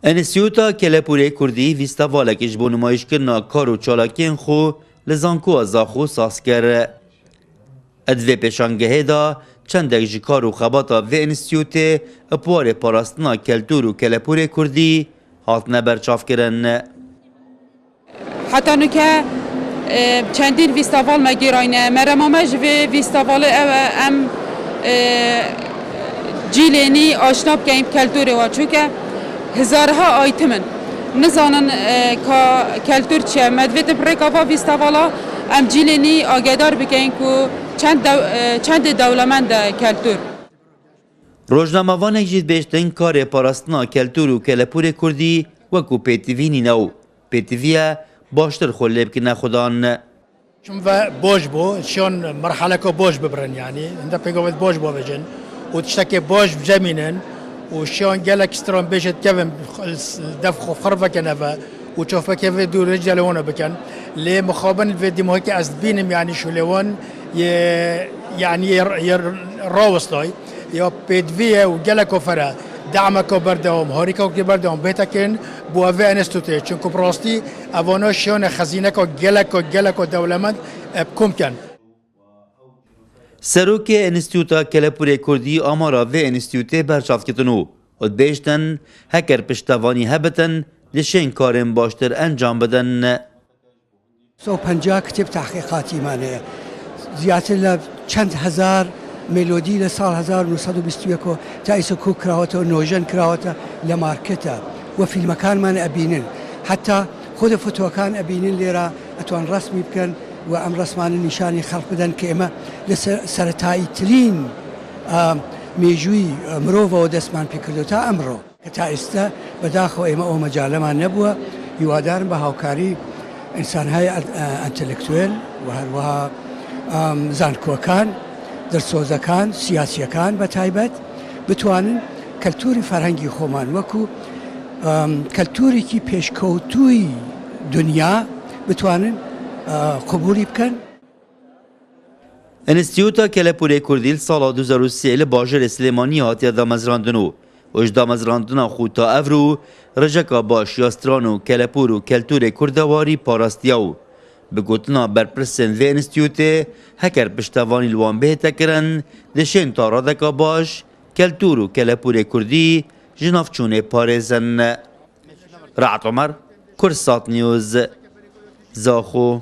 انستیتوتا کلپوری کردی ویستاوالکش بو نمایش کرنا کار و چالاکین خو لزانکو ازاخو ساس کر. ادوی پیشانگه دا چندک جی کار و خباتا و انستیتوت اپوار پاراستنا کلتور و کلپوری کردی هاتنه برچاف کرن. حتی نکه چندین ویستاوال مگیراینه مرمامج و ویستاوال ام جیلینی آشناب که کلتوری و چونکه هزارها آیتمن نزانن که کلتور چیه مدویت پرکاوا ویستاوالا ام جیلینی آگدار بکن که چند دولمند کلتور روزنامه‌وانێک جید بیشترین کار پاراستنا کلتور و کلپور کردی وەکو پێتیڤینی نەو پێتیڤە باشتر خۆ لێ بکردنە خوددان. چون باش بو شون مرحله کو باش ببرن يعني انت بيقول باش بو بجن وتشتكي باش بجمينن وشون قالك سترون بيجت كيفن دفخ خرفه كنفا وتشوفك كيف دور رجال هنا بكن ليه مخابن الفيديو مو هيك ازبينم يعني شو لون يعني راوسلاي يا بيدفيه وقالك فرا دعمك بردهم هاريكا بردهم بيتكن بو في انستوتي چونكو براستي اوانو شون خزينه گلك دولمند بكم كان سروک انستیتوتا کلپوری کردی آمارا و انستیتوت برچاف کتنو و بیشتن هکر پشتوانی هبتن لشین کارم باشتر انجام بدن. 150 کتاب تحقیقاتی مانه زیادتر ل چند هزار ملودی لسال 1921 تأسيس كو كراهته ونوجن كراهته لماركته وفي المكان ما أبينن حتى خذ فتوى كان أبينن ليرا أتوان رسمي بكن وأم رسمان نشاني خلق بدن كإما لسرتاي تلين ميجوي مروفا ودسمان بكردو تا أمرو كتائسته بداخو إما أو مجال ما نبوه يوادار بهاوكاري إنسان هاي انتلكتويل وها زانكو كان دەرسۆزەکان سیاسیەکان بە تایبەت بتوانن کەلتوری فەرهەنگی خۆمان وەکو کەلتورێکی پێشکەوتووی دنیا بتوانن قبولی بکەن. انستیتوتا کلپوری کردی ساڵا 2003 لە باژێرە سلێمانی هاتیە دامەزراندن و وەش دامەزراندنا خو تا ئەڤر و ڕژەکە باش یاستران و کەلەپور و کەلتورێ کوردەواری پاراستیا و بگوتنا برپرسن و انستیتوت هکر پشتوانی لوان بهتا کرن دشین تا رادکا باش کلتور و کلپور کردی جنافچون پارێزن. رعت عمر، کرسات نیوز، زاخو.